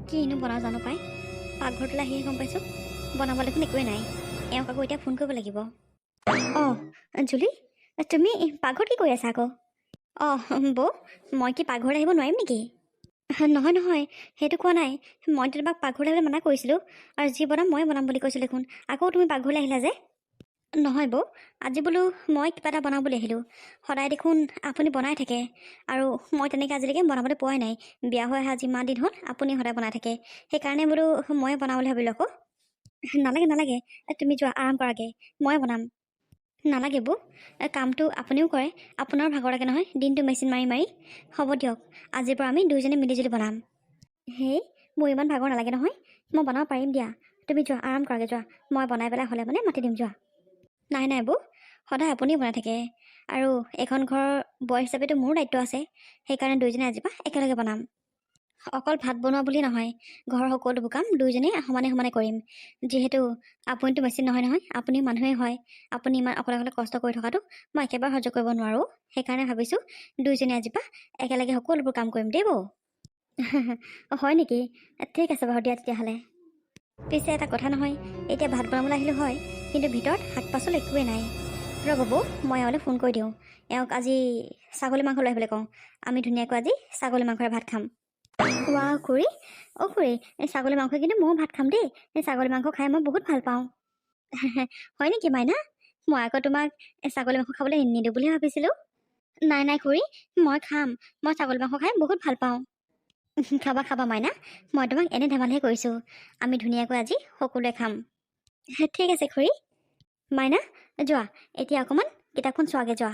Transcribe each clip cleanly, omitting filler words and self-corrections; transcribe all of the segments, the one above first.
কিনো বনাওঁ জানো পাই পাকঘৰটোলৈ আহিয়ে গম পাইছোঁ বনাব দেখোন একোৱেই নাই এওঁক আকৌ এতিয়া ফোন কৰিব লাগিব। অঁ জুলি তুমি পাকঘৰত কি কৰি আছা আকৌ? অঁ বৌ মই কি পাকঘৰত আহিব নোৱাৰিম নেকি? নহয় নহয় সেইটো কোৱা নাই। মই তোমাক পাকঘৰলৈ আহিবলৈ মানা কৰিছিলোঁ আৰু যি বনাম ময়ে বনাম বুলি কৈছিলোঁ দেখোন। আকৌ তুমি পাকঘৰলৈ আহিলা যে? নহয় বৌ আজি বোলো মই কিবা এটা বনাওঁ বুলি আহিলোঁ। সদায় দেখোন আপুনি বনাই থাকে আৰু মই তেনেকৈ আজিলৈকে বনাবলৈ পোৱাই নাই। বিয়া হৈ অহা যিমান দিন হ'ল আপুনি সদায় বনাই থাকে, সেইকাৰণে বোলো ময়ে বনাওঁ বুলি ভাবিলোঁ আকৌ। নালাগে নালাগে তুমি যোৱা আৰাম কৰাগে, ময়ে বনাম। নালাগে বৌ কামটো আপুনিও কৰে, আপোনাৰো ভাগৰ লাগে নহয় দিনটো মেচিন মাৰি মাৰি। হ'ব দিয়ক আজিৰ পৰা আমি দুয়োজনে মিলিজুলি বনাম। হেই মোৰ ইমান ভাগৰ নালাগে নহয়, মই বনাব পাৰিম দিয়া। তুমি যোৱা আৰাম কৰাগে যোৱা, মই বনাই পেলাই হ'লে মানে মাতি দিম যোৱা। নাই নাই বৌ সদায় আপুনিও বনাই থাকে আৰু এখন ঘৰৰ বোৱাৰী হিচাপেতো মোৰো দায়িত্ব আছে, সেইকাৰণে দুয়োজনে আজিৰ পৰা একেলগে বনাম। অকল ভাত বনোৱা বুলি নহয়, ঘৰৰ সকলোবোৰ কাম দুয়োজনেই সমানে সমানে কৰিম। যিহেতু আপুনিতো মেচিন নহয় নহয়, আপুনিও মানুহেই হয়। আপুনি ইমান অকলে অকলে কষ্ট কৰি থকাটো মই একেবাৰে সহ্য কৰিব নোৱাৰোঁ। সেইকাৰণে ভাবিছোঁ দুয়োজনে আজিৰ পৰা একেলগে সকলোবোৰ কাম কৰিম দেই বৌ। হয় নেকি? ঠিক আছে বাৰু দিয়া তেতিয়াহ'লে। পিছে এটা কথা নহয়, এতিয়া ভাত বনাবলৈ আহিলোঁ হয়, কিন্তু ভিতৰত শাক পাচলি একোৱেই নাই। ৰ'ব বৌ মই এওঁলৈ ফোন কৰি দিওঁ, এওঁক আজি ছাগলী মাংস লৈ আহিবলৈ কওঁ। আমি ধুনীয়াকৈ আজি ছাগলী মাংসৰে ভাত খাম। কোৱা খুৰী, অ' খুৰী এই ছাগলী মাংস কিন্তু ময়ো ভাত খাম দেই। এই ছাগলী মাংস খাই মই বহুত ভাল পাওঁ। হয় নেকি মাইনা? মই আকৌ তোমাক ছাগলী মাংস খাবলৈ নিদিওঁ বুলি ভাবিছিলোঁ। নাই নাই খুৰী মই খাম, মই ছাগলী মাংস খাই বহুত ভাল পাওঁ। খাবা খাবা মাইনা, মই তোমাক এনে ধেমালিহে কৰিছোঁ। আমি ধুনীয়াকৈ আজি সকলোৱে খাম। ঠিক আছে খুৰী। মাইনা যোৱা এতিয়া অকণমান কিতাপখন চোৱাগে যোৱা।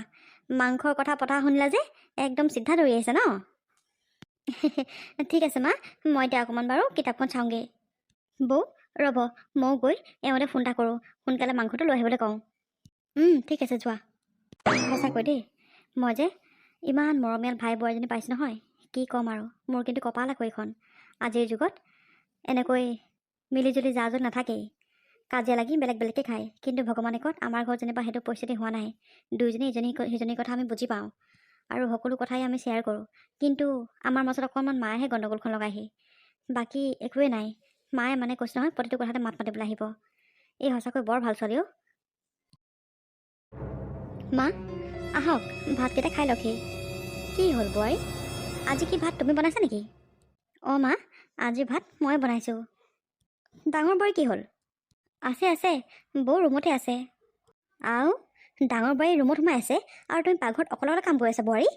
মাংসৰ কথা পতা শুনিলা যে একদম চিধা দৌৰি আহিছে ন? ঠিক আছে মা, মই এতিয়া অকণমান বাৰু কিতাপখন চাওঁগৈ। বৌ ৰ'ব ময়ো গৈ এওঁলৈ ফোন এটা কৰোঁ, সোনকালে মাংসটো লৈ আহিবলৈ কওঁ। ঠিক আছে যোৱা। সঁচাকৈ দেই মই যে ইমান মৰমীয়াল ভাই বোৱাৰীজনী পাইছোঁ নহয়, কি ক'ম আৰু। মোৰ কিন্তু কপাল আকৌ এইখন। আজিৰ যুগত এনেকৈ মিলিজুলি যা য'ত নাথাকেই, কাজিয়া লাগি বেলেগ বেলেগকৈ খায়। কিন্তু ভগৱানে কত আমাৰ ঘৰত যেনিবা সেইটো পৰিস্থিতি হোৱা নাই। দুয়োজনী ইজনী সিজনীৰ কথা আমি বুজি পাওঁ আৰু সকলো কথাই আমি শ্বেয়াৰ কৰোঁ। কিন্তু আমাৰ মাজত অকণমান মায়েহে গণ্ডগোলখন লগাইহি, বাকী একোৱেই নাই। মায়ে মানে কৈছে নহয় প্ৰতিটো কথাতে মাত মাতিবলৈ আহিব। এই সঁচাকৈ বৰ ভাল ছোৱালী অ'। মা আহক ভাতকেইটা খাই লওকহি। কি হ'ল বোৱাৰী, আজি কি ভাত তুমি বনাইছা নেকি? অঁ মা আজি ভাত মই বনাইছোঁ। ডাঙৰ বোৱাৰী কি হ'ল? আছে আছে বৌ ৰুমতে আছে। আও ডাঙৰ বোৱাৰী ৰুমত সোমাই আছে আৰু তুমি পাকঘৰত অকলে অকলে কাম কৰি আছা বোৱাৰী?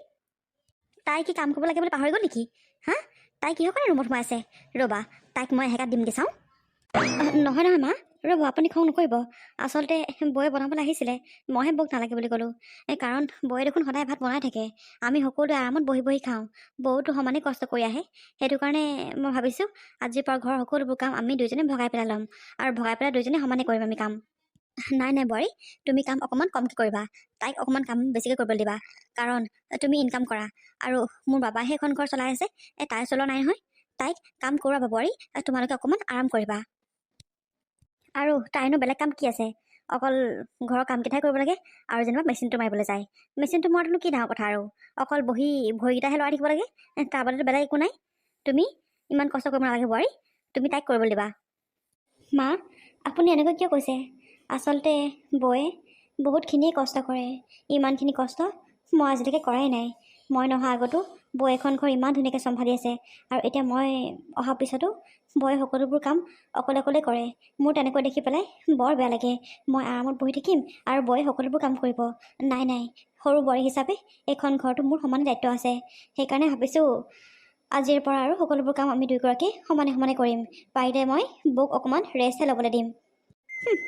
তাই কি কাম কৰিব লাগে বুলি পাহৰি গ'ল নেকি? হা তাই কিহৰ কাৰণে ৰুমত সোমাই আছে? ৰ'বা তাইক মই এহেকাত দিমগৈ চাওঁ। নহয় নহয় মা ৰ'ব, আপুনি খং নকৰিব। আচলতে বৌয়ে বনাবলৈ আহিছিলে, মইহে বৌক নালাগে বুলি ক'লোঁ। কাৰণ বৌয়ে দেখোন সদায় ভাত বনাই থাকে, আমি সকলোৱে আৰামত বহি বহি খাওঁ। বৌতো সমানেই কষ্ট কৰি আহে, সেইটো কাৰণে মই ভাবিছোঁ আজিৰ পৰা ঘৰৰ সকলোবোৰ কাম আমি দুয়োজনে ভগাই পেলাই ল'ম আৰু ভগাই পেলাই দুয়োজনে সমানে কৰিম আমি কাম। নাই নাই বোৱাৰী তুমি কাম অকণমান কমকৈ কৰিবা, তাইক অকণমান কাম বেছিকৈ কৰিবলৈ দিবা। কাৰণ তুমি ইনকাম কৰা আৰু মোৰ বাবাহে এখন ঘৰ চলাই আছে, তাই চলোৱা নাই নহয়। তাইক কাম কৰোৱাবা বোৱাৰী, তোমালোকে অকণমান আৰাম কৰিবা। আৰু তাইনো বেলেগ কাম কি আছে, অকল ঘৰৰ কামকেইটাহে কৰিব লাগে আৰু যেনিবা মেচিনটো মাৰিবলৈ যায়। মেচিনটো মৰাটোনো কি ডাঙৰ কথা আৰু, অকল বহি ভৰিকেইটাহে লৰাই থাকিব লাগে, তাৰ বাদেতো বেলেগ একো নাই। তুমি ইমান কষ্ট কৰিব নালাগে বোৱাৰী, তুমি তাইক কৰিবলৈ দিবা। মা আপুনি এনেকৈ কিয় কৈছে? আচলতে বৌয়ে বহুতখিনিয়ে কষ্ট কৰে, ইমানখিনি কষ্ট মই আজিলৈকে কৰাই নাই। মই নহা আগতো বৌ এখন ঘৰ ইমান ধুনীয়াকৈ চম্ভালি আছে আৰু এতিয়া মই অহাৰ পিছতো বৌয়ে সকলোবোৰ কাম অকলে অকলে কৰে। মোৰ তেনেকৈ দেখি পেলাই বৰ বেয়া লাগে। মই আৰামত বহি থাকিম আৰু বৌয়ে সকলোবোৰ কাম কৰিব। নাই নাই সৰু বোৱাৰী হিচাপে এইখন ঘৰটো মোৰ সমানে দায়িত্ব আছে, সেইকাৰণে ভাবিছোঁ আজিৰ পৰা আৰু সকলোবোৰ কাম আমি দুয়োগৰাকী সমানে সমানে কৰিম। পাৰিলে মই বৌক অকণমান ৰেষ্টহে ল'বলৈ দিম।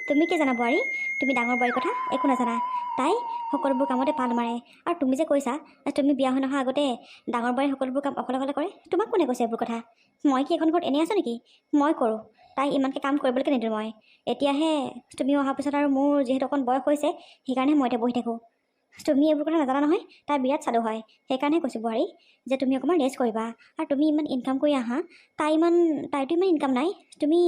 তুমি কি জানা বোৱাৰী, তুমি ডাঙৰ বোৱাৰীৰ কথা একো নাজানা। তাই সকলোবোৰ কামতে পাল মাৰে আৰু তুমি যে কৈছা তুমি বিয়া হৈ নহা আগতে ডাঙৰ বোৱাৰী সকলোবোৰ কাম অকলে অকলে কৰে, তোমাক কোনে কৈছে এইবোৰ কথা? মই কি এখন ঘৰত এনেই আছোঁ নেকি? মই কৰোঁ, তাই ইমানকৈ কাম কৰিবলৈকে নিদিওঁ মই। এতিয়াহে তুমি অহাৰ পিছত আৰু মোৰ যিহেতু অকণ বয়স হৈছে সেইকাৰণে মই এতিয়া বহি থাকোঁ। তুমি এইবোৰ কথা নাজানা নহয়, তাই বিৰাট চালু হয়। সেইকাৰণে কৈছোঁ বোৱাৰী যে তুমি অকণমান ৰেষ্ট কৰিবা। আৰু তুমি ইমান ইনকাম কৰি আহা, তাইতো ইমান ইনকাম নাই, তুমি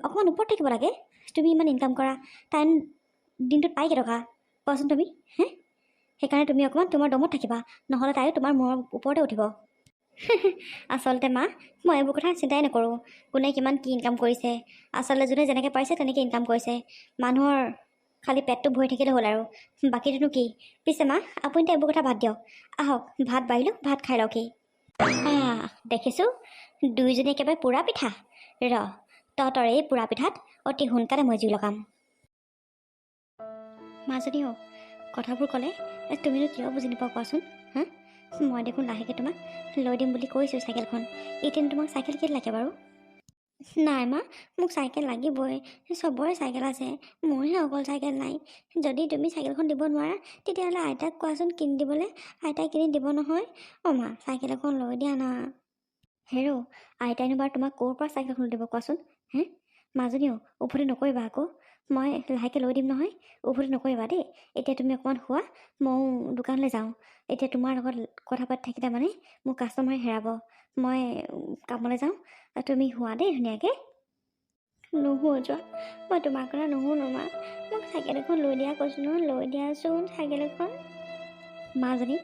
অকণমান ওপৰত থাকিব লাগে। তুমি ইমান ইনকাম কৰা, তাই দিনটোত পাই কেইটকা কোৱাচোন তুমি? সেইকাৰণে তুমি অকণমান তোমাৰ দমত থাকিবা, নহ'লে তাইও তোমাৰ মূৰৰ ওপৰতে উঠিব। আচলতে মা মই এইবোৰ কথা চিন্তাই নকৰোঁ। কোনে কিমান কি ইনকাম কৰিছে, আচলতে যোনে যেনেকৈ পাৰিছে তেনেকৈ ইনকাম কৰিছে। মানুহৰ খালি পেটটো ভৰি থাকিলে হ'ল আৰু বাকীটোনো কি। পিছে মা আপুনি এতিয়া এইবোৰ কথা বাদ দিয়ক, আহক ভাত বাঢ়িলোঁ, ভাত খাই লওঁহি। দেখিছোঁ দুয়োজনী একেবাৰে পোৰা পিঠা। তহঁতৰ এই পোৰা পিঠাত অতি সোনকালে মই জুই লগাম। মাজনীও কথাবোৰ ক'লে তুমিনো কিয় বুজি নোপোৱা কোৱাচোন? হা, মই দেখোন লাহেকৈ তোমাক লৈ দিম বুলি কৈছোঁ চাইকেলখন। এতিয়ানো তোমাক চাইকেল কেলৈ লাগে বাৰু? নাই মা, মোক চাইকেল লাগিবই। চবৰে চাইকেল আছে, মোৰহে অকল চাইকেল নাই। যদি তুমি চাইকেলখন দিব নোৱাৰা তেতিয়াহ'লে আইতাক কোৱাচোন কিনি দিবলৈ, আইতাই কিনি দিব নহয়। মা চাইকেল এখন লৈ দিয়া না। হেৰ' আইতাইনো বাৰু তোমাক ক'ৰ পৰা চাইকেলখন দিব কোৱাচোন? হে মাজনীও উভতি নকৰিবা আকৌ, মই লাহেকৈ লৈ দিম নহয়, উভতি নকৰিবা দেই। এতিয়া তুমি অকণমান শোৱা, ময়ো দোকানলৈ যাওঁ। এতিয়া তোমাৰ লগত কথা পাতি থাকিলে মানে মোৰ কাষ্টমাৰে হেৰাব। মই কামলৈ যাওঁ, তুমি শোৱা দেই ধুনীয়াকৈ। নুশু যোৱা, মই তোমাৰ কথা নুশুনো মা। মোক চাইকেল এখন লৈ দিয়া কৈছোঁ নহয়, লৈ দিয়াচোন চাইকেল এখন। মাজনী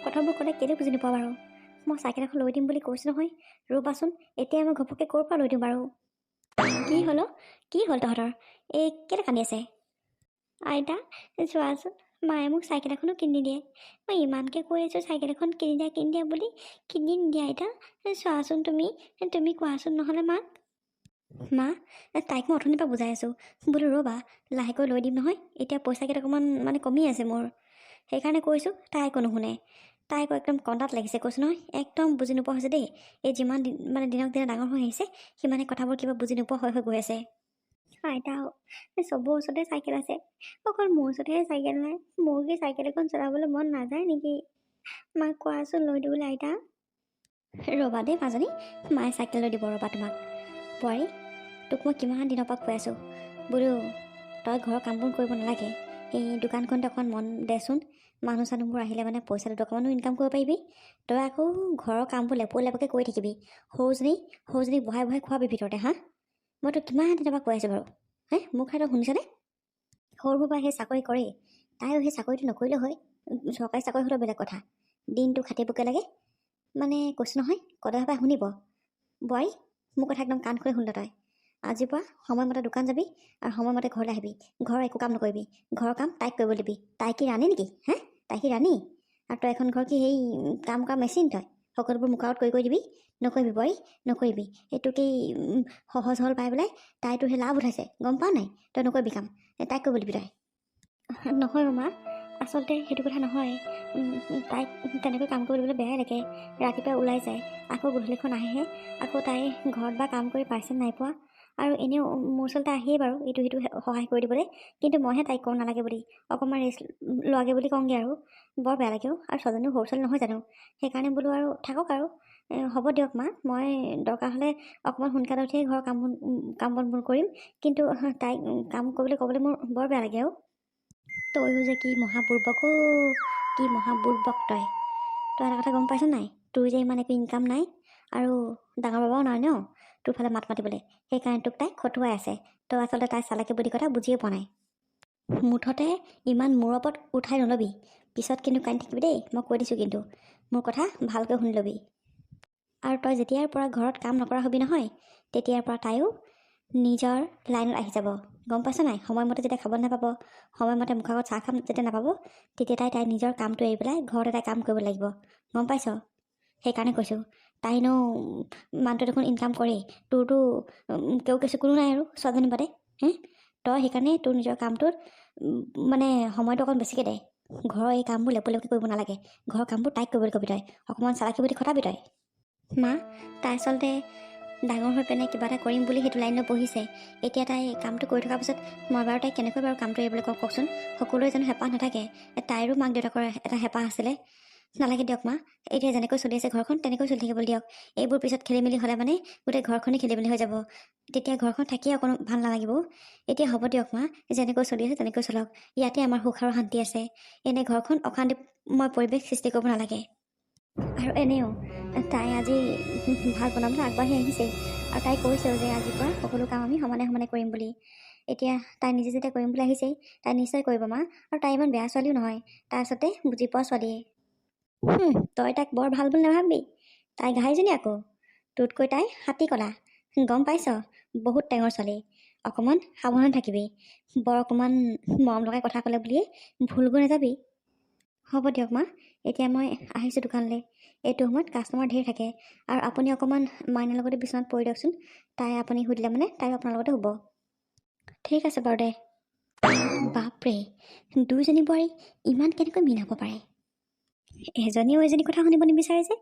কথাবোৰ ক'লে কেলৈ বুজি নোপোৱা বাৰু? মই চাইকেল এখন লৈ দিম বুলি কৈছোঁ নহয়, ৰ'বাচোন এতিয়া মই ঘপককৈ ক'ৰ পৰা লৈ দিম বাৰু? কি হ'ল কি হ'ল তহঁতৰ? এই কেলৈ কান্দি আছে? আইতা চোৱাচোন, মায়ে মোক চাইকেল এখনো কিনি দিয়ে। মই ইমানকৈ কৈ আছোঁ চাইকেল এখন কিনি দিয়া বুলি, কিনি নিদিয়ে আইতা। চোৱাচোন তুমি কোৱাচোন নহ'লে মাক। মা তাইক মই অথনিৰ পৰা বুজাই আছোঁ বোলো ৰ'বা লাহেকৈ লৈ দিম নহয়, এতিয়া পইচাকেইটা অকণমান মানে কমি আছে মোৰ, সেইকাৰণে কৈছোঁ। তাই একো নুশুনে, তাই আকৌ একদম কন্দাত লাগিছে কৈছোঁ নহয়, একদম বুজি নোপোৱা হৈছে দেই। এই যিমান দিন মানে দিনক দিনে ডাঙৰ হৈ আহিছে সিমানে কথাবোৰ কিবা বুজি নোপোৱা হৈ গৈ আছে। আইতা চবৰ ওচৰতে চাইকেল আছে, অকল মোৰ ওচৰতহে চাইকেল নাই। মোৰ কি চাইকেল এখন চলাবলৈ মন নাযায় নেকি? মাক কোৱাচোন লৈ দিবলৈ আইতা। ৰ'বা দেই মাজনী, মায়ে চাইকেল লৈ দিব ৰ'বা তোমাক। বোৱাৰী তোক মই কিমান দিনৰ পৰা কৈ আছোঁ বোলো তই ঘৰৰ কামবোৰ কৰিব নালাগে, এই দোকানখনতে অকণমান মন দেচোন। মানুহ চানুহবোৰ আহিলে মানে পইচা দুটকামানো ইনকাম কৰিব পাৰিবি। তই আকৌ ঘৰৰ কামবোৰ লেপকৈ কৰি থাকিবি, সৰুজনীক বহাই খোৱাবি ভিতৰতে। হা, মই তোক কিমান দিনৰ পৰা কৈ আছোঁ বাৰু? মোৰ কথা শুনিছনে? সৰুবোৰ পৰা সেই চাকৰি কৰেই, তাইও সেই চাকৰিটো নকৰিলেও হয়। চৰকাৰী চাকৰি হ'লেও বেলেগ কথা, দিনটো খাটিবকৈ লাগে মানে কৈছোঁ নহয়। কদৰ পৰা শুনিব বোৱাৰী, মোৰ কথা একদম কাণ খুলি শুন তই। আজিৰ পৰা সময়মতে দোকান যাবি আৰু সময়মতে ঘৰলৈ আহিবি। ঘৰৰ একো কাম নকৰিবি, ঘৰৰ কাম তাইক কৰিব দিবি। তাই কি ৰাণী নেকি? তাই কি ৰাণী? আৰু তই এখন ঘৰ কি সেই কাম কৰা মেচিন? তই সকলোবোৰ মোকাৰত কৰি দিবি? নকৰিবি বোৱাৰী, নকৰিবি। এইটো কি সহজ হ'ল পাই পেলাই তাইতো সেই লাভ উঠাইছে, গম পাৱ নাই? তই নকৰিবি কাম, তাইক কৰিব দিবি তই। নহয় মা, আচলতে সেইটো কথা নহয়। তাইক তেনেকৈ কাম কৰিবলৈ বেয়াই লাগে। ৰাতিপুৱা ওলাই যায়, আকৌ গধূলিখন আহেহে। আকৌ তাই ঘৰত বা কাম কৰি পাইছে নাই পোৱা। আৰু এনেও মোৰ ওচৰতে আহিয়েই বাৰু ইটো সিটো সহায় কৰি দিবলৈ, কিন্তু মইহে তাইক কওঁ নালাগে বুলি, অকণমান ৰেষ্ট লোৱাগে বুলি কওঁগৈ আৰু। বৰ বেয়া লাগেও, আৰু ছোৱালীজনীও সৰু ছোৱালী নহয় জানো, সেইকাৰণে বোলো আৰু থাকক আৰু। হ'ব দিয়ক মা, মই দৰকাৰ হ'লে অকণমান সোনকালে উঠিয়ে ঘৰৰ কাম বনবোৰ কৰিম, কিন্তু তাইক কাম কৰিবলৈ ক'বলৈ মোৰ বৰ বেয়া লাগে। তয়ো যে কি মহাপূৰ্বক কি মহাপূৰ্বক তই এটা কথা গম পাইছ নাই? তোৰ যে ইমান একো ইনকাম নাই আৰু ডাঙৰ বাবাও নাই ন তোৰ ফালে মাত মাতিবলৈ, সেইকাৰণে তোক তাই খটুৱাই আছে। তই আচলতে তাই চালাকি বুদ্ধি কথা বুজিয়ে পোৱা নাই। মুঠতে ইমান মূৰৰ ওপৰত উঠাই নল'বি, পিছত কিন্তু কান্দি থাকিবি দেই, মই কৈ দিছোঁ। কিন্তু মোৰ কথা ভালকৈ শুনি ল'বি। আৰু তই যেতিয়াৰ পৰা ঘৰত কাম নকৰা হবি নহয়, তেতিয়াৰ পৰা তাইও নিজৰ লাইনত আহি যাব, গম পাইছ নাই? সময়মতে যেতিয়া খাবলৈ নাপাব, সময়মতে মুখৰ আগত চাহ খাম যেতিয়া নাপাব, তেতিয়া তাই নিজৰ কামটো এৰি পেলাই ঘৰতে তাই কাম কৰিব লাগিব, গম পাইছ? সেইকাৰণে কৈছোঁ, তাইনো মানুহটো দেখোন ইনকাম কৰেই, তোৰতো কেও কিছু কোনো নাই আৰু ছোৱালীজনী বাদে। তই সেইকাৰণে তোৰ নিজৰ কামটোত মানে সময়টো অকণ বেছিকৈ দে। ঘৰৰ এই কামবোৰ লেপকৈ কৰিব নালাগে, ঘৰৰ কামবোৰ তাইক কৰিবলৈ কবি তই, অকণমান চালাকি বুদ্ধি খটাবি তই। মা তাই আচলতে ডাঙৰ হৈ পেলাই কিবা এটা কৰিম বুলি সেইটো লাইনত বহিছে। এতিয়া তাই কামটো কৰি থকাৰ পিছত মই বাৰু তাইক কেনেকৈ বাৰু কামটো এৰিবলৈ কওকচোন? সকলোৰে জানো হেঁপাহ নাথাকে? তাইৰো মাক দেউতাকৰ এটা হেঁপাহ আছিলে। নালাগে দিয়ক মা, এতিয়া যেনেকৈ চলি আছে ঘৰখন তেনেকৈ চলি থাকিবলৈ দিয়ক। এইবোৰ পিছত খেলি মেলি হ'লে মানে গোটেই ঘৰখনেই খেলি মেলি হৈ যাব, তেতিয়া ঘৰখন থাকিয়ে অকণো ভাল নালাগিব। এতিয়া হ'ব দিয়ক মা, যেনেকৈ চলি আছে তেনেকৈ চলক, ইয়াতে আমাৰ সুখ আৰু শান্তি আছে। এনে ঘৰখন অশান্তিময় পৰিৱেশ সৃষ্টি কৰিব নালাগে। আৰু এনেও তাই আজি ভাত বনাবলৈ আগবাঢ়ি আহিছেই, আৰু তাই কৈছেও যে আজিৰ পৰা সকলো কাম আমি সমানে সমানে কৰিম বুলি। এতিয়া তাই নিজে যেতিয়া কৰিম বুলি আহিছেই, তাই নিশ্চয় কৰিব মা। আৰু তাই ইমান বেয়া ছোৱালীও নহয়, তাই আচলতে বুজি পোৱা ছোৱালীয়ে। তই তাক বৰ ভাল বুলি নাভাবি, তাই ঘাইজনী আকৌ তোতকৈ তাই হাতী কলা গম পাইছ বহুত টেঙৰ ছোৱালী অকণমান সাৱধান থাকিবি বৰ অকণমান মৰম লগাই কথা ক'লে বুলিয়ে ভুল গৈ নাযাবি হ'ব দিয়ক মা এতিয়া মই আহিছোঁ দোকানলৈ এইটো সময়ত কাষ্টমাৰ ধেৰ থাকে আৰু আপুনি অকণমান মাইনাৰ লগতে বিচনাত পৰি দিয়কচোন তাই আপুনি সুধিলে মানে তাই আপোনাৰ লগতে হ'ব ঠিক আছে বাৰু দে বাপৰে দুইজনী বোৱাৰী ইমান কেনেকৈ মিল হ'ব পাৰে এজনীও এজনী কথা শুনিব নিবিচাৰে যে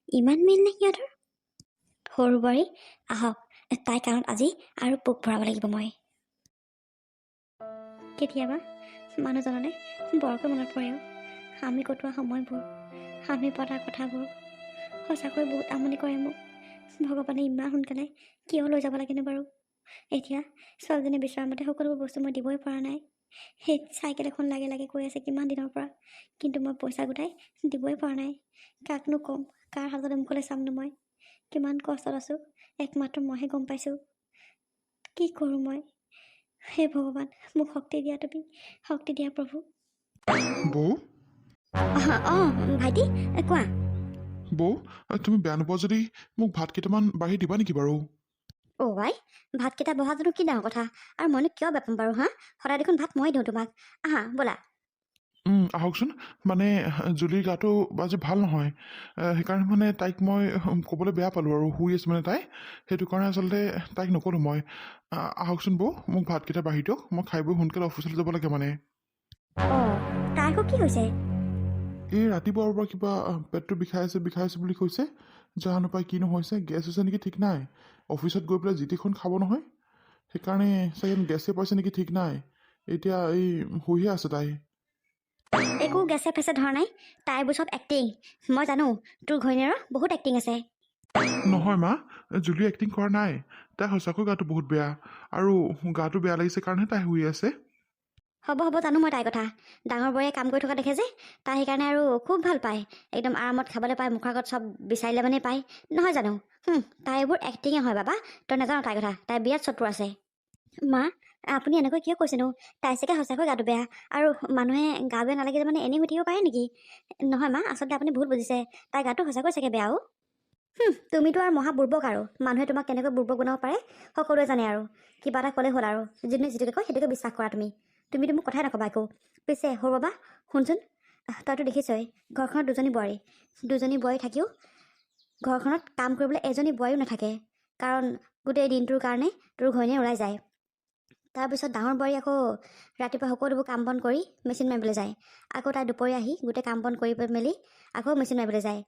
ইমান মিল নে সিহঁতৰ সৰু বোৱাৰী আহক তাই কাৰণত আজি আৰু পোক ভৰাব লাগিব মই কেতিয়াবা মানুহজনলৈ বৰকৈ মনত পৰে আমি কটোৱা সময়বোৰ আমি পতা কথাবোৰ সঁচাকৈ বহুত আমনি কৰে মোক ভগৱানে ইমান সোনকালে কিয় লৈ যাব লাগেনো বাৰু এতিয়া ছোৱালীজনী বিচৰা মতে সকলোবোৰ বস্তু মই দিবই পৰা নাই সেই চাইকেল এখন লাগে লাগে কৈ আছে কিমান দিনৰ পৰা কিন্তু মই পইচা গোটাই দিবই পৰা নাই কাকনো ক'ম কাৰ হাততে মুখলৈ চামনো মই কিমান কষ্টত আছোঁ একমাত্ৰ মইহে গম পাইছোঁ কি কৰোঁ মই হে ভগৱান মোক শক্তি দিয়া তুমি শক্তি দিয়া প্ৰভু বৌ অঁ ভাইটি কোৱা বৌ তুমি বেয়া নোপোৱা যদি মোক ভাত কেইটামান বাঢ়ি দিবা নেকি বাৰু অ' আই ভাতকেইটা বহাটোনো কি ডাঙৰ কথা আৰু মইনো কিয় বেপাম বাৰু হা সদায় দেখোন ভাত মই দিওঁ তোমাক আহা ব'লা আহকচোন মানে জুলিৰ গাটো আজি ভাল নহয় সেইকাৰণে মানে তাইক মই ক'বলৈ বেয়া পালোঁ আৰু শুই আছে মানে তাই সেইটো কাৰণে আচলতে তাইক নক'লোঁ মই আহকচোন বৌ মোক ভাতকেইটা বাঢ়ি দিয়ক মই খাই বৈ সোনকালে অফিচলৈ যাব লাগে মানে অঁ তাৰ আকৌ কি হৈছে এই ৰাতিপুৱাৰ পৰা কিবা পেটটো বিষাই আছে বুলি কৈছে জানো পাই কিনো হৈছে গেছ হৈছে নেকি ঠিক নাই অফিচত গৈ পেলাই জিটিখন খাব নহয় সেইকাৰণে চাগে গেছে পাইছে নেকি ঠিক নাই এতিয়া এই শুইহে আছে তাই একো গেছে ফেছে ধৰা নাই তাইবোৰ চব এক্টিং মই জানো তোৰ ঘৈণীয়েৰৰ বহুত এক্টিং আছে নহয় মা জুলি এক্টিং কৰা নাই তাই সঁচাকৈ গাটো বহুত বেয়া আৰু গাটো বেয়া লাগিছে কাৰণেহে তাই শুই আছে হ'ব হ'ব জানো মই তাইৰ কথা ডাঙৰ বৌয়ে কাম কৰি থকা দেখে যে তাই সেইকাৰণে আৰু খুব ভাল পায় একদম আৰামত খাবলৈ পায় মুখৰ আগত চব বিচাৰিলে মানে পায় নহয় জানো তাই এইবোৰ এক্টিঙে হয় বাবা তই নাজানো তাইৰ কথা তাই বিৰাট চতুৰ আছে মা আপুনি এনেকৈ কিয় কৈছেনো তাই চাগে সঁচাকৈ গাটো বেয়া আৰু মানুহে গা বেয়া নালাগে যে মানে এনেই শুই থাকিব পাৰে নেকি নহয় মা আচলতে আপুনি ভুল বুজিছে তাই গাটো সঁচাকৈ চাগে বেয়াও তুমিতো আৰু মহা বুৰ্বক আৰু মানুহে তোমাক কেনেকৈ বুৰ্বক বনাব পাৰে সকলোৱে জানে আৰু কিবা এটা ক'লেই হ'ল আৰু যোনে যিটোকে কয় সেইটোকে বিশ্বাস কৰা তুমিতো মোক কথাই নক'বা একো পিছে সৰু বাবা শুনচোন তইতো দেখিছই ঘৰখনত দুজনী বোৱাৰী থাকিও ঘৰখনত কাম কৰিবলৈ এজনী বোৱাৰীও নাথাকে কাৰণ গোটেই দিনটোৰ কাৰণে তোৰ ঘৈণীয়ে ওলাই যায় তাৰপিছত ডাঙৰ বোৱাৰী আকৌ ৰাতিপুৱা সকলোবোৰ কাম বন কৰি মেচিন মাৰিবলৈ যায় আকৌ তাই দুপৰীয়া আহি গোটেই কাম বন কৰি মেলি আকৌ মেচিন মাৰিবলৈ যায়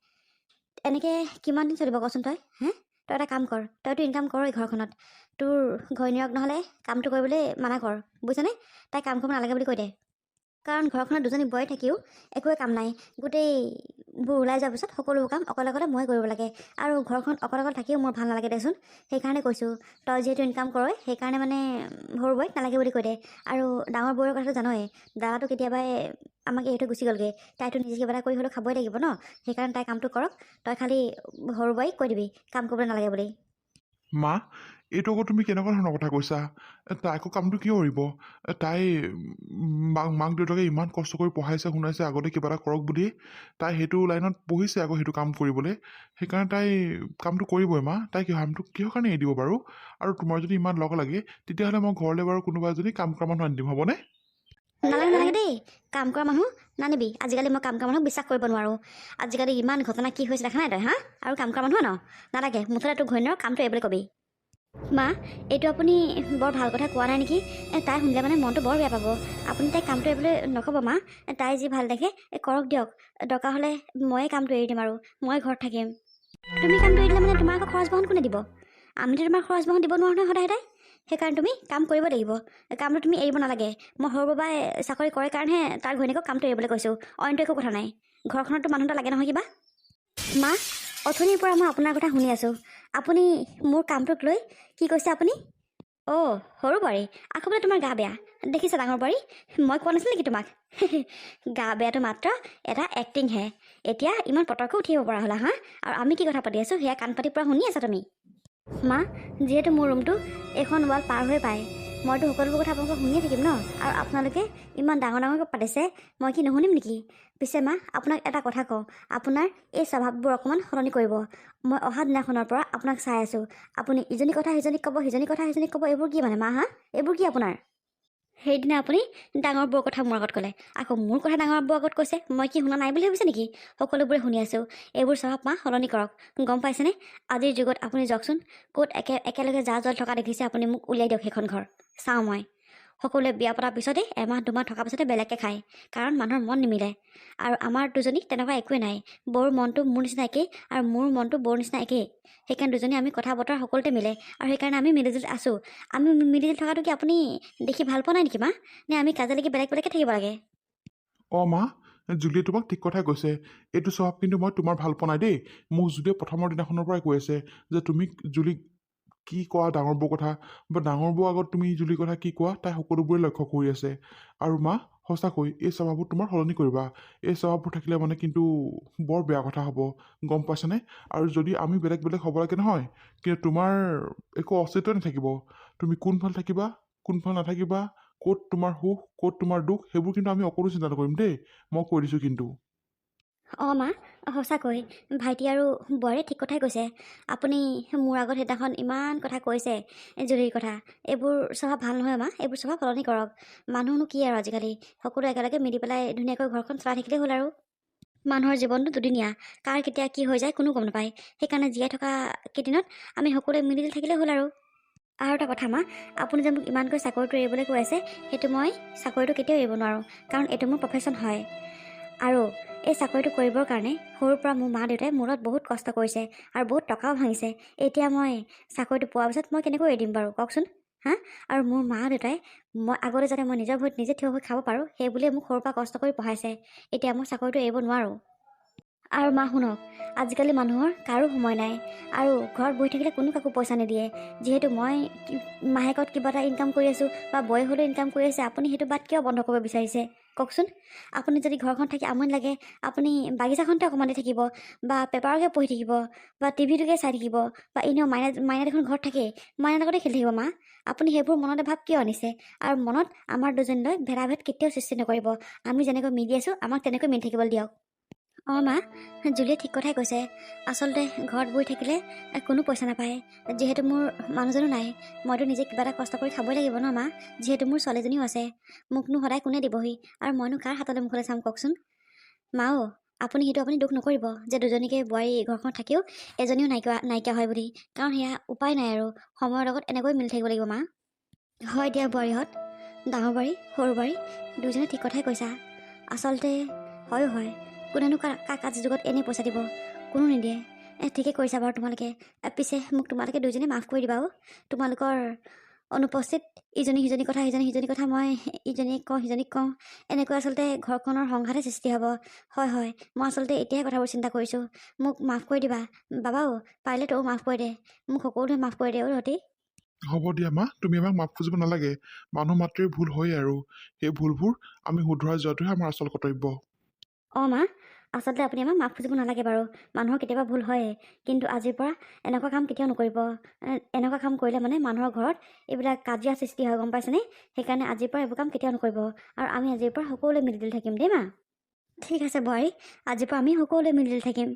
এনেকৈ কিমান দিন চলিব কচোন তই তই এটা কাম কৰ তইতো ইনকাম কৰই ঘৰখনত তোৰ ঘৈণীয়েৰক নহ'লে কামটো কৰিবলৈ মানা কৰ বুজিছনে তাই কাম কৰিব নালাগে বুলি কৈ দে কাৰণ ঘৰখনত দুজনী বোৱাৰী থাকিও একোৱে কাম নাই গোটেইবোৰ ওলাই যোৱাৰ পিছত সকলোবোৰ কাম অকলে অকলে মই কৰিব লাগে আৰু ঘৰখনত অকলে অকলে থাকিও মোৰ ভাল নালাগে দেচোন সেইকাৰণে কৈছোঁ তই যিহেতু ইনকাম কৰই সেইকাৰণে মানে সৰু বৌক নালাগে বুলি কৈ দে আৰু ডাঙৰ বৌৰ কথাটো জানই দাদাটো কেতিয়াবাই আমাক এইটো গুচি গ'লগৈ তাইতো নিজে কিবা এটা কৰি হ'লেও খাবই লাগিব ন সেইকাৰণে তাই কামটো কৰক তই খালি সৰু বৌক কৈ দিবি কাম কৰিব নালাগে বুলি মা এইটো আকৌ তুমি কেনেকুৱা ধৰণৰ কথা কৈছা তাই আকৌ কামটো কিয় কৰিব তাই মাক দেউতাকে ইমান কষ্ট কৰি পঢ়াইছে শুনাইছে আগতে কিবা এটা কৰক বুলি তাই সেইটো লাইনত পঢ়িছে আকৌ সেইটো কাম কৰিবলৈ সেইকাৰণে তাই কামটো কৰিবই মা তাই কামটো কিহৰ কাৰণে এৰি দিব বাৰু আৰু তোমাৰ যদি ইমান লগ লাগে তেতিয়াহ'লে মই ঘৰলৈ বাৰু কোনোবা এজনী কাম কৰা মানুহ আনি দিম হ'বনে নালাগে দেই কাম কৰা মানুহ নানিবি আজিকালি মই কাম কৰা মানুহক বিশ্বাস কৰিব নোৱাৰোঁ আজিকালি ইমান ঘটনা কি হৈছে দেখা নাই তই আৰু কাম কৰা মানুহ ন নালাগে মুঠতে তোৰ ঘৈণীয়েৰৰ কামটো এইবলৈ কবি মা এইটো আপুনি বৰ ভাল কথা কোৱা নাই নেকি তাই শুনিলে মানে মনটো বৰ বেয়া পাব আপুনি তাইক কামটো এৰিবলৈ নক'ব মা তাই যি ভাল দেখে কৰক দিয়ক দৰকাৰ হ'লে ময়ে কামটো এৰি দিম আৰু মই ঘৰত থাকিম তুমি কামটো এৰি দিলে মানে তোমাৰ আকৌ খৰচ বহন কোনে দিব আমিতো তোমাৰ খৰচ বহন দিব নোৱাৰোঁ নহয় সদায় সেইকাৰণে তুমি কাম কৰিব লাগিব কামটো তুমি এৰিব নালাগে মই সৰু বাবাই চাকৰি কৰে কাৰণেহে তাৰ ঘৈণীয়েকক কামটো এৰিবলৈ কৈছোঁ অইনটো একো কথা নাই ঘৰখনতো মানুহ এটা লাগে নহয় কিবা মা অথনিৰ পৰা মই আপোনাৰ কথা শুনি আছোঁ আপুনি মোৰ কামটোক লৈ কি কৈছে আপুনি অ' সৰু বোৱাৰী আকৌ বোলে তোমাৰ গা বেয়া দেখিছা ডাঙৰ বোৱাৰী মই কোৱা নাছিলোঁ নেকি তোমাক গা বেয়াটো মাত্ৰ এটা এক্টিংহে এতিয়া ইমান পটককৈ উঠিব পৰা হ'লা আৰু আমি কি কথা পাতি আছোঁ সেয়া কাণ পাতি পৰা শুনি আছা তুমি মা যিহেতু মোৰ ৰুমটো এখন ৱাল পাৰ হৈ পায় মইতো সকলোবোৰ কথা আপোনালোকক শুনিয়ে থাকিম ন। আৰু আপোনালোকে ইমান ডাঙৰ ডাঙৰকৈ পাতিছে, মই কি নুশুনিম নেকি? পিছে মা, আপোনাক এটা কথা কওঁ, আপোনাৰ এই স্বভাৱবোৰ অকণমান সলনি কৰিব। মই অহা দিনাখনৰ পৰা আপোনাক চাই আছোঁ। আপুনি ইজনী কথা সিজনীক ক'ব, সিজনী কথা সিজনীক ক'ব। এইবোৰ কি মানে মা? হা, এইবোৰ কি আপোনাৰ? সেইদিনা আপুনি ডাঙৰ বৌৰ কথা মোৰ আগত ক'লে, আকৌ মোৰ কথা ডাঙৰ বৌৰ আগত কৈছে। মই কি শুনা নাই বুলি ভাবিছে নেকি? সকলোবোৰে শুনি আছোঁ। এইবোৰ স্বভাৱ মা সলনি কৰক, গম পাইছেনে? আজিৰ যুগত আপুনি যাওকচোন, ক'ত একেলগে জা জল থকা দেখিছে আপুনি? মোক উলিয়াই দিয়ক সেইখন ঘৰ, চাওঁ মই। সকলোৱে বিয়া পতাৰ পিছতে এমাহ দুমাহ থকাৰ পিছতে বেলেগকৈ খায়, কাৰণ মানুহৰ মন নিমিলে। আৰু আমাৰ দুজনী তেনেকুৱা একোৱেই নাই। বৌৰ মনটো মোৰ নিচিনা একেই, আৰু মোৰ মনটো বৌৰ নিচিনা একেই। সেইকাৰণে দুজনী আমি কথা বতৰা সকলোতে মিলে, আৰু সেইকাৰণে আমি মিলিজুলি আছোঁ। আমি মিলিজুলি থকাটো কি আপুনি দেখি ভাল পোৱা নাই নেকি মা? নে আমি কাজিয়ালৈকে বেলেগ বেলেগকৈ থাকিব লাগে? অঁ মা, জুলিয়ে তোমাক ঠিক কথাই কৈছে। এইটো স্বভাৱ কিন্তু মই তোমাৰ ভাল পোৱা নাই দেই। মোক জুলিয়ে প্ৰথমৰ দিনাখনৰ পৰাই কৈ আছে যে তুমি জুলিক কি কোৱা ডাঙৰ বৌৰ কথা, বা ডাঙৰ বৌৰ আগত তুমি জুলিৰ কথা কি কোৱা, তাই সকলোবোৰে লক্ষ্য কৰি আছে। আৰু মা, সঁচাকৈ এই স্বভাৱবোৰ তোমাৰ সলনি কৰিবা। এই স্বভাৱবোৰ থাকিলে মানে কিন্তু বৰ বেয়া কথা হ'ব, গম পাইছানে? আৰু যদি আমি বেলেগ বেলেগ হ'ব লাগে নহয়, কিন্তু তোমাৰ একো অস্তিত্বই নাথাকিব। তুমি কোনফালে থাকিবা, কোনফালে নাথাকিবা, ক'ত তোমাৰ সুখ, ক'ত তোমাৰ দুখ, সেইবোৰ কিন্তু আমি অকণো চিন্তা নকৰিম দেই, মই কৈ দিছোঁ কিন্তু। অঁ মা, সঁচাকৈ ভাইটি আৰু বোৱাৰীয়ে ঠিক কথাই কৈছে। আপুনি মোৰ আগত সেইদিনাখন ইমান কথা কৈছে জুলিৰ কথা। এইবোৰ স্বভাৱ ভাল নহয় মা, এইবোৰ স্বভাৱ সলনি কৰক। মানুহনো কি আৰু আজিকালি, সকলো একেলগে মিলি পেলাই ধুনীয়াকৈ ঘৰখন চলাই থাকিলেই হ'ল আৰু। মানুহৰ জীৱনটো দুদিনীয়া, কাৰ কেতিয়া কি হৈ যায় কোনো গম নাপায়। সেইকাৰণে জীয়াই থকা কেইদিনত আমি সকলোৱে মিলি থাকিলেই হ'ল আৰু। আৰু এটা কথা মা, আপুনি যে মোক ইমানকৈ চাকৰিটো এৰিবলৈ কৈ আছে, সেইটো মই চাকৰিটো কেতিয়াও এৰিব নোৱাৰোঁ, কাৰণ এইটো মোৰ প্ৰফেশ্যন হয়। আৰু এই চাকৰিটো কৰিবৰ কাৰণে সৰুৰ পৰা মোৰ মা দেউতাই মূৰত বহুত কষ্ট কৰিছে, আৰু বহুত টকাও ভাঙিছে। এতিয়া মই চাকৰিটো পোৱাৰ পিছত মই কেনেকৈ এৰি দিম বাৰু কওকচোন? হা? আৰু মোৰ মা দেউতাই মই আগতে যাতে মই নিজৰ ভৰিত নিজে থিয় হৈ খাব পাৰোঁ, সেই বুলিয়ে মোক সৰুৰ পৰা কষ্ট কৰি পঢ়াইছে। এতিয়া মই চাকৰিটো এৰিব নোৱাৰোঁ। আৰু মা শুনক, আজিকালি মানুহৰ কাৰো সময় নাই, আৰু ঘৰত বহি থাকিলে কোনো কাকো পইচা নিদিয়ে। যিহেতু মই মাহেকত কিবা এটা ইনকাম কৰি আছোঁ, বা বয় হ'লেও ইনকাম কৰি আছে, আপুনি সেইটো বাট কিয় বন্ধ কৰিব বিচাৰিছে কওকচোন? আপুনি যদি ঘৰখন থাকি আমনি লাগে, আপুনি বাগিচাখনতে অকণমানে থাকিব, বা পেপাৰকে পঢ়ি থাকিব, বা টিভিটোকে চাই থাকিব, বা এনেও মাইনা দেখোন ঘৰত থাকেই, মাইনাৰ লগতে খেলি থাকিব মা। আপুনি সেইবোৰ মনতে ভাৱ কিয় আনিছে? আৰু মনত আমাৰ দুজনীলৈ ভেদাভেদ কেতিয়াও সৃষ্টি নকৰিব। আমি যেনেকৈ মিলি আছোঁ, আমাক তেনেকৈ মিলি থাকিবলৈ দিয়ক। অঁ মা, জুলিয়ে ঠিক কথাই কৈছে। আচলতে ঘৰত বহি থাকিলে কোনো পইচা নাপায়। যিহেতু মোৰ মানুহজনো নাই, মইতো নিজে কিবা এটা কষ্ট কৰি খাবই লাগিব ন মা। যিহেতু মোৰ ছোৱালীজনীও আছে, মোকনো সদায় কোনে দিবহি, আৰু মইনো কাৰ হাতলৈ মুখলৈ চাম কওকচোন? মাও, আপুনি দুখ নকৰিব যে দুজনীকে বোৱাৰী ঘৰখন থাকিও এজনীও নাইকিয়া হয় বুলি, কাৰণ সেয়া উপায় নাই আৰু। সময়ৰ লগত এনেকৈ মিলি থাকিব লাগিব মা। হয় দিয়া বোৱাৰীহঁত, ডাঙৰ বোৱাৰী সৰু বোৱাৰী দুয়োজনে ঠিক কথাই কৈছা। আচলতে হয়, কোনেনো কাক আজিৰ যুগত এনেই পইচা দিব? কোনো নিদিয়ে। ঠিকেই কৰিছা বাৰু তোমালোকে। পিছে মোক তোমালোকে দুয়োজনে মাফ কৰি দিবা। তোমালোকৰ অনুপস্থিত ইজনী কথা মই ইজনীক কওঁ সিজনীক কওঁ, এনেকৈ আচলতে ঘৰখনৰ সংঘাতহে সৃষ্টি হ'ব। হয়, মই আচলতে এতিয়াই কথাবোৰ চিন্তা কৰিছোঁ। মোক মাফ কৰি দিবা বাবাও, পাৰিলে তইও মাফ কৰি দে। মোক সকলোৱে মাফ কৰি দে ৰতি। হ'ব দিয়া মা, তুমি আমাক মাফ খুজিব নালাগে। মানুহ মাত্ৰেই ভুল হয়, আৰু সেই ভুলবোৰ আমি শুধৰাই যোৱাটোহে আমাৰ আচল কৰ্তব্য। অঁ মা, আচলতে আপুনি আমাক মাফ খুজিব নালাগে বাৰু। মানুহৰ কেতিয়াবা ভুল হয়েই, কিন্তু আজিৰ পৰা এনেকুৱা কাম কেতিয়াও নকৰিব। এনেকুৱা কাম কৰিলে মানে মানুহৰ ঘৰত এইবিলাক কাজিয়া সৃষ্টি হয়, গম পাইছেনে? সেইকাৰণে আজিৰ পৰা এইবোৰ কাম কেতিয়াও নকৰিব। আৰু আমি আজিৰ পৰা সকলোৱে মিলি থাকিম দেই মা। ঠিক আছে বোৱাৰী, আজিৰ পৰা আমি সকলোৱে মিলি থাকিম।